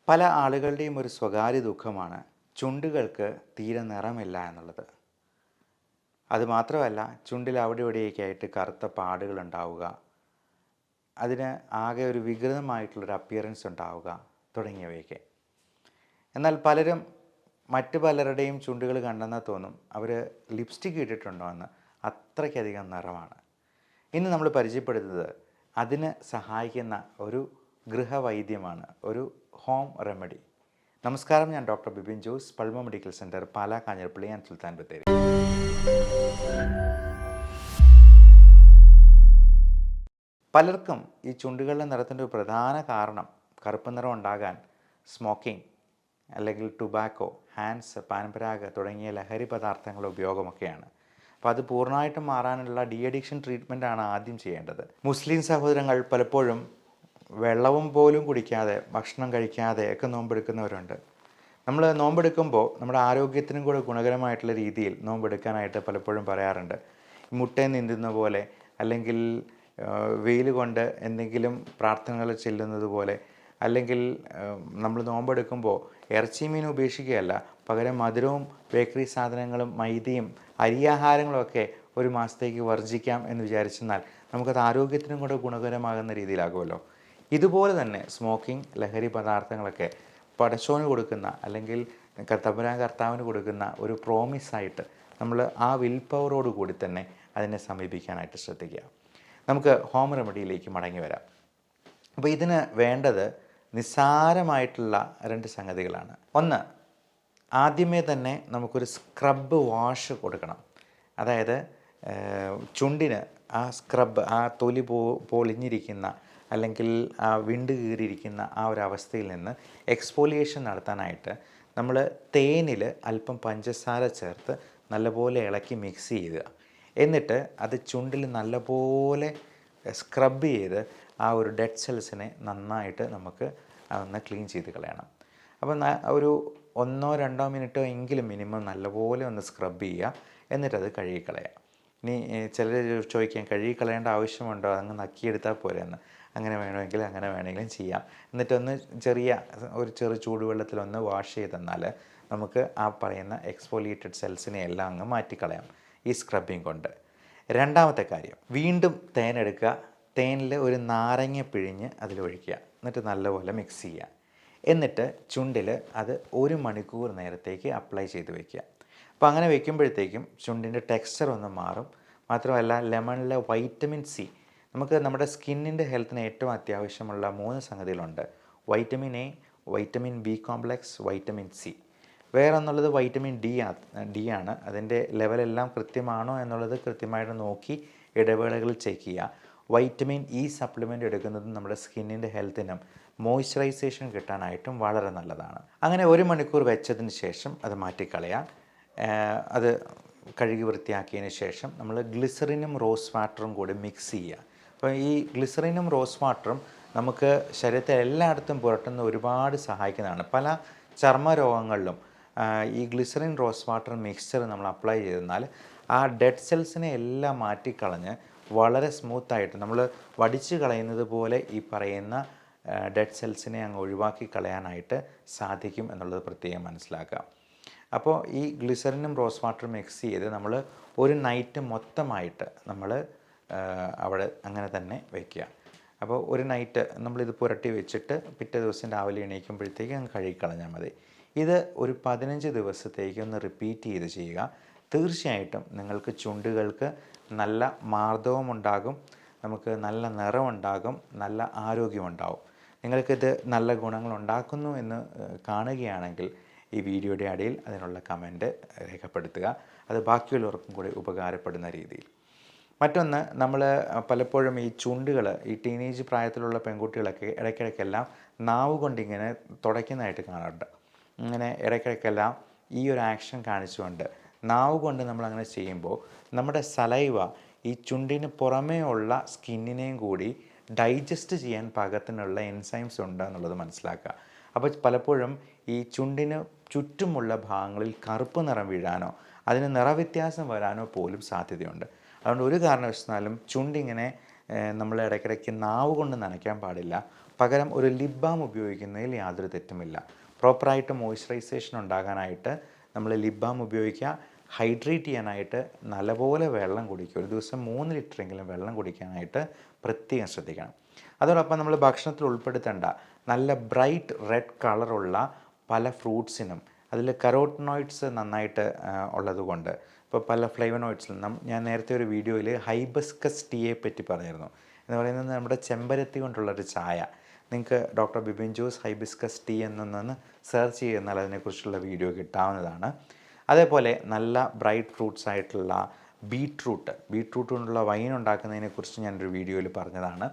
പല ആളുകളുടെയും ഒരു സ്വകാര്യ ദുഃഖമാണ് ചുണ്ടുകൾക്ക് തീരെ നിറമില്ല എന്നുള്ളത്. അതുമാത്രമല്ല, ചുണ്ടിൽ അവിടെ ഇവിടെയൊക്കെ ആയിട്ട് കറുത്ത പാടുകൾ ഉണ്ടാവുക, അതിന് ആകെ ഒരു വികൃതമായിട്ടുള്ളൊരു അപ്പിയറൻസ് ഉണ്ടാവുക തുടങ്ങിയവയൊക്കെ. എന്നാൽ പലരും മറ്റു പലരുടെയും ചുണ്ടുകൾ കണ്ടെന്നാൽ തോന്നും അവർ ലിപ്സ്റ്റിക് ഇട്ടിട്ടുണ്ടോ എന്ന്. അത്രയ്ക്കധികം നിറമാണ്. ഇന്ന് നമ്മൾ പരിചയപ്പെടുത്തുന്നത് അതിന് സഹായിക്കുന്ന ഒരു ഗൃഹവൈദ്യമാണ്, ഒരു ഹോം റെമഡി. നമസ്കാരം, ഞാൻ doctor Bipin Jose, Pulma medical centre, Pala, Kanjirappally and Sultan Bathery. പലർക്കും ഈ ചുണ്ടുകളുടെ നിറത്തിൻ്റെ ഒരു പ്രധാന കാരണം കറുപ്പ് നിറം ഉണ്ടാകാൻ സ്മോക്കിംഗ് അല്ലെങ്കിൽ ടുബാക്കോ, ഹാൻസ്, പാൻപരാഗ് തുടങ്ങിയ ലഹരി പദാർത്ഥങ്ങളുടെ ഉപയോഗമൊക്കെയാണ്. അപ്പോൾ അത് പൂർണ്ണമായിട്ടും മാറാനുള്ള ഡി അഡിക്ഷൻ ട്രീറ്റ്മെൻറ്റാണ് ആദ്യം ചെയ്യേണ്ടത്. മുസ്ലിം സഹോദരങ്ങൾ പലപ്പോഴും വെള്ളവും പോലും കുടിക്കാതെ, ഭക്ഷണം കഴിക്കാതെ ഒക്കെ നോമ്പെടുക്കുന്നവരുണ്ട്. നമ്മൾ നോമ്പെടുക്കുമ്പോൾ നമ്മുടെ ആരോഗ്യത്തിനും കൂടെ ഗുണകരമായിട്ടുള്ള രീതിയിൽ നോമ്പെടുക്കാനായിട്ട് പലപ്പോഴും പറയാറുണ്ട്. മുട്ടയിൽ നീന്തുന്ന പോലെ, അല്ലെങ്കിൽ വെയിൽ കൊണ്ട് എന്തെങ്കിലും പ്രാർത്ഥനകൾ ചെല്ലുന്നത് പോലെ, അല്ലെങ്കിൽ നമ്മൾ നോമ്പെടുക്കുമ്പോൾ ഇറച്ചി മീൻ ഉപേക്ഷിക്കുകയല്ല, പകരം മധുരവും ബേക്കറി സാധനങ്ങളും മൈദയും അരിയാഹാരങ്ങളുമൊക്കെ ഒരു മാസത്തേക്ക് വർജിക്കാം എന്ന് വിചാരിച്ചെന്നാൽ നമുക്കത് ആരോഗ്യത്തിനും കൂടെ ഗുണകരമാകുന്ന രീതിയിലാകുമല്ലോ. ഇതുപോലെ തന്നെ സ്മോക്കിംഗ്, ലഹരി പദാർത്ഥങ്ങളൊക്കെ പടച്ചോന് കൊടുക്കുന്ന, അല്ലെങ്കിൽ കർത്താവിന് കൊടുക്കുന്ന ഒരു പ്രോമിസായിട്ട് നമ്മൾ ആ വിൽ പവറോട് കൂടി തന്നെ അതിനെ സമീപിക്കാനായിട്ട് ശ്രദ്ധിക്കുക. നമുക്ക് ഹോം റെമഡിയിലേക്ക് മടങ്ങി വരാം. അപ്പോൾ ഇതിന് വേണ്ടത് നിസ്സാരമായിട്ടുള്ള രണ്ട് സംഗതികളാണ്. ഒന്ന്, ആദ്യമേ തന്നെ നമുക്കൊരു സ്ക്രബ് വാഷ് കൊടുക്കണം. അതായത് ചുണ്ടിന് ആ സ്ക്രബ്, ആ തൊലി പൊളിഞ്ഞിരിക്കുന്ന അല്ലെങ്കിൽ ആ വിണ്ട് കീറിയിരിക്കുന്ന ആ ഒരു അവസ്ഥയിൽ നിന്ന് എക്സ്ഫോലിയേഷൻ നടത്താനായിട്ട് നമ്മൾ തേനിൽ അല്പം പഞ്ചസാര ചേർത്ത് നല്ലപോലെ ഇളക്കി മിക്സ് ചെയ്യുക. എന്നിട്ട് അത് ചുണ്ടിൽ നല്ലപോലെ സ്ക്രബ് ചെയ്ത് ആ ഒരു ഡെഡ് സെൽസിനെ നന്നായിട്ട് നമുക്ക് ഒന്ന് ക്ലീൻ ചെയ്ത് കളയണം. അപ്പോൾ ഒരു 1-2 മിനിറ്റോ എങ്കിലും മിനിമം നല്ലപോലെ ഒന്ന് സ്ക്രബ് ചെയ്യുക. എന്നിട്ടത് കഴുകിക്കളയാം. ഇനി ചിലർ ചോദിക്കാം, കഴുകിക്കളയേണ്ട ആവശ്യമുണ്ടോ, അങ്ങ് നക്കിയെടുത്താൽ പോരെയെന്ന്. അങ്ങനെ വേണമെങ്കിൽ അങ്ങനെ വേണമെങ്കിലും ചെയ്യാം. എന്നിട്ടൊന്ന് ഒരു ചെറു ചൂടുവെള്ളത്തിലൊന്ന് വാഷ് ചെയ്ത് തന്നാൽ നമുക്ക് ആ പറയുന്ന എക്സ്ഫോലിയേറ്റഡ് സെൽസിനെ എല്ലാം അങ്ങ് മാറ്റിക്കളയാം ഈ സ്ക്രബിങ് കൊണ്ട്. രണ്ടാമത്തെ കാര്യം, വീണ്ടും തേനെടുക്കുക. തേനിൽ ഒരു നാരങ്ങ പിഴിഞ്ഞ് അതിലൊഴിക്കുക. എന്നിട്ട് നല്ലപോലെ മിക്സ് ചെയ്യുക. എന്നിട്ട് ചുണ്ടിൽ അത് 1 മണിക്കൂർ നേരത്തേക്ക് അപ്ലൈ ചെയ്ത് വയ്ക്കുക. അപ്പോൾ അങ്ങനെ വയ്ക്കുമ്പോഴത്തേക്കും ചുണ്ടിൻ്റെ ടെക്സ്ചർ ഒന്ന് മാറും. മാത്രമല്ല, ലെമണിലെ വൈറ്റമിൻ സി, നമുക്ക് നമ്മുടെ സ്കിന്നിൻ്റെ ഹെൽത്തിന് ഏറ്റവും അത്യാവശ്യമുള്ള 3 സംഗതികളുണ്ട്. Vitamin A, vitamin B complex, vitamin C. വേറെ എന്നുള്ളത് വൈറ്റമിൻ ഡി ആണ്. അതിൻ്റെ ലെവലെല്ലാം കൃത്യമാണോ എന്നുള്ളത് കൃത്യമായിട്ട് നോക്കി ഇടവേളകളിൽ ചെക്ക് ചെയ്യുക. വൈറ്റമിൻ ഇ സപ്ലിമെൻ്റ് എടുക്കുന്നത് നമ്മുടെ സ്കിന്നിൻ്റെ ഹെൽത്തിനും മോയ്സ്ചറൈസേഷൻ കിട്ടാനായിട്ടും വളരെ നല്ലതാണ്. അങ്ങനെ 1 മണിക്കൂർ വെച്ചതിന് ശേഷം അത് മാറ്റിക്കളയാം. അത് കഴുകി വൃത്തിയാക്കിയതിന് ശേഷം നമ്മൾ ഗ്ലിസറിനും റോസ് വാട്ടറും കൂടി മിക്സ് ചെയ്യുക. അപ്പോൾ ഈ ഗ്ലിസറിനും റോസ് വാട്ടറും നമുക്ക് ശരീരത്തെ എല്ലായിടത്തും പുരട്ടുന്ന ഒരുപാട് സഹായിക്കുന്നതാണ്. പല ചർമ്മ രോഗങ്ങളിലും ഈ ഗ്ലിസറിൻ റോസ് വാട്ടർ മിക്സ്ചർ നമ്മൾ അപ്ലൈ ചെയ്തെന്നാൽ ആ ഡെഡ് സെൽസിനെ എല്ലാം മാറ്റിക്കളഞ്ഞ് വളരെ സ്മൂത്തായിട്ട്, നമ്മൾ വടിച്ച് കളയുന്നത് പോലെ ഈ പറയുന്ന ഡെഡ് സെൽസിനെ അങ്ങ് ഒഴിവാക്കി കളയാനായിട്ട് സാധിക്കും എന്നുള്ളത് പ്രത്യേകം മനസ്സിലാക്കുക. അപ്പോൾ ഈ ഗ്ലിസറിനും റോസ് വാട്ടറും മിക്സ് ചെയ്ത് നമ്മൾ ഒരു നൈറ്റ് മൊത്തമായിട്ട് നമ്മൾ അവിടെ അങ്ങനെ തന്നെ വയ്ക്കുക. അപ്പോൾ ഒരു നൈറ്റ് നമ്മളിത് പുരട്ടി വെച്ചിട്ട് പിറ്റേ ദിവസം രാവിലെ എണീക്കുമ്പോഴത്തേക്ക് അങ്ങ് കഴുകിക്കളഞ്ഞാൽ മതി. ഇത് ഒരു 15 ദിവസത്തേക്ക് ഒന്ന് റിപ്പീറ്റ് ചെയ്ത് ചെയ്യുക. തീർച്ചയായിട്ടും നിങ്ങൾക്ക് ചുണ്ടുകൾക്ക് നല്ല മാർദ്ദവമുണ്ടാകും, നമുക്ക് നല്ല നിറമുണ്ടാകും, നല്ല ആരോഗ്യമുണ്ടാകും. നിങ്ങൾക്കിത് നല്ല ഗുണങ്ങൾ ഉണ്ടാക്കുന്നു എന്ന് കാണുകയാണെങ്കിൽ ഈ വീഡിയോയുടെ അടിയിൽ അതിനുള്ള കമൻറ്റ് രേഖപ്പെടുത്തുക. അത് ബാക്കിയുള്ളവർക്കും കൂടി ഉപകാരപ്പെടുന്ന രീതിയിൽ. മറ്റൊന്ന്, നമ്മൾ പലപ്പോഴും ഈ ചുണ്ടുകൾ, ഈ ടീനേജ് പ്രായത്തിലുള്ള പെൺകുട്ടികളൊക്കെ ഇടയ്ക്കിടയ്ക്കെല്ലാം നാവ് കൊണ്ടിങ്ങനെ തുടയ്ക്കുന്നതായിട്ട് കാണാറുണ്ട്. ഇങ്ങനെ ഇടയ്ക്കിടയ്ക്കെല്ലാം ഈ ഒരു ആക്ഷൻ കാണിച്ചുകൊണ്ട് നാവ് കൊണ്ട് നമ്മളങ്ങനെ ചെയ്യുമ്പോൾ നമ്മുടെ സലൈവ ഈ ചുണ്ടിന് പുറമേ ഉള്ള സ്കിന്നിനെയും കൂടി ഡൈജസ്റ്റ് ചെയ്യാൻ പാകത്തിനുള്ള എൻസൈംസ് ഉണ്ട് എന്നുള്ളത് മനസ്സിലാക്കുക. അപ്പോൾ പലപ്പോഴും ഈ ചുണ്ടിന് ചുറ്റുമുള്ള ഭാഗങ്ങളിൽ കറുപ്പ് നിറം വീഴാനോ അതിന് നിറവ്യത്യാസം വരാനോ പോലും സാധ്യതയുണ്ട്. അതുകൊണ്ട് ഒരു കാരണവശാലും ചുണ്ടിങ്ങനെ നമ്മൾ ഇടയ്ക്കിടയ്ക്ക് നാവ് കൊണ്ട് നനയ്ക്കാൻ പാടില്ല. പകരം ഒരു ലിപ് ബാം ഉപയോഗിക്കുന്നതിൽ യാതൊരു തെറ്റുമില്ല. പ്രോപ്പറായിട്ട് മോയ്സ്ചറൈസേഷൻ ഉണ്ടാകാനായിട്ട് നമ്മൾ ലിപ് ബാം ഉപയോഗിക്കുക. ഹൈഡ്രേറ്റ് ചെയ്യാനായിട്ട് നല്ലപോലെ വെള്ളം കുടിക്കുക. ഒരു ദിവസം 3 ലിറ്ററെങ്കിലും വെള്ളം കുടിക്കാനായിട്ട് പ്രത്യേകം ശ്രദ്ധിക്കണം. അതോടൊപ്പം നമ്മൾ ഭക്ഷണത്തിൽ ഉൾപ്പെടുത്തേണ്ട നല്ല ബ്രൈറ്റ് റെഡ് കളറുള്ള പല ഫ്രൂട്ട്സിനും അതിൽ കരോട്ടനോയിഡ്സ് നന്നായിട്ട് ഉള്ളതുകൊണ്ട്, ഇപ്പോൾ പല ഫ്ലേവനോയിഡ്സിലും ഞാൻ നേരത്തെ ഒരു വീഡിയോയിൽ ഹൈബിസ്കസ് ടീയെ പറ്റി പറഞ്ഞിരുന്നു. എന്ന് പറയുന്നത് നമ്മുടെ ചെമ്പരത്തി കൊണ്ടുള്ളൊരു ചായ. നിങ്ങൾക്ക് doctor Bipin Jose hibiscus tea എന്നൊന്ന് സെർച്ച് ചെയ്യുന്നാൽ അതിനെക്കുറിച്ചുള്ള വീഡിയോ കിട്ടാവുന്നതാണ്. അതേപോലെ നല്ല ബ്രൈറ്റ് ഫ്രൂട്ട്സ് ആയിട്ടുള്ള ബീട്രൂട്ട് കൊണ്ടുള്ള വൈൻ ഉണ്ടാക്കുന്നതിനെക്കുറിച്ച് ഞാനൊരു വീഡിയോയിൽ പറഞ്ഞതാണ്.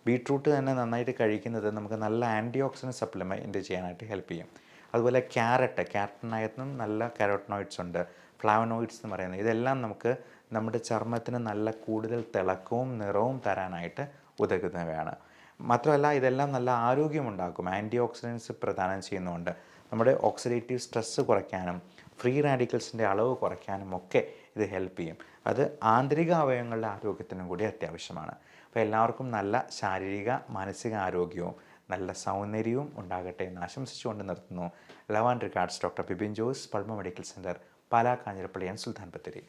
ബീട്രൂട്ട് തന്നെ നന്നായിട്ട് കഴിക്കുന്നത് നമുക്ക് നല്ല ആൻറ്റി ഓക്സിഡൻറ്റ് സപ്ലിമെൻറ്റ് ചെയ്യാനായിട്ട് ഹെൽപ്പ് ചെയ്യും. അതുപോലെ ക്യാരറ്റിനകത്തും നല്ല കരോട്ടനോയിഡ്സ് ഉണ്ട്, ഫ്ലാവനോയിഡ്സ് എന്ന് പറയുന്നത്. ഇതെല്ലാം നമുക്ക് നമ്മുടെ ചർമ്മത്തിന് നല്ല കൂടുതൽ തിളക്കവും നിറവും തരാനായിട്ട് ഉതകുന്നവയാണ്. മാത്രമല്ല ഇതെല്ലാം നല്ല ആരോഗ്യമുണ്ടാക്കും. ആൻറ്റി ഓക്സിഡൻസ് പ്രദാനം ചെയ്യുന്നതുകൊണ്ട് നമ്മുടെ ഓക്സിഡേറ്റീവ് സ്ട്രെസ്സ് കുറയ്ക്കാനും ഫ്രീ റാഡിക്കൽസിൻ്റെ അളവ് കുറയ്ക്കാനും ഒക്കെ ഇത് ഹെൽപ്പ് ചെയ്യും. അത് ആന്തരിക അവയവങ്ങളുടെ ആരോഗ്യത്തിനും കൂടി അത്യാവശ്യമാണ്. അപ്പോൾ എല്ലാവർക്കും നല്ല ശാരീരിക മാനസിക ആരോഗ്യവും നല്ല സൗന്ദര്യവും ഉണ്ടാകട്ടെ എന്ന് ആശംസിച്ചുകൊണ്ട് നിർത്തുന്നു. Love and regards, doctor Bipin Jose, Pulma medical centre, Pala, Kanjirappally and Sultan Bathery.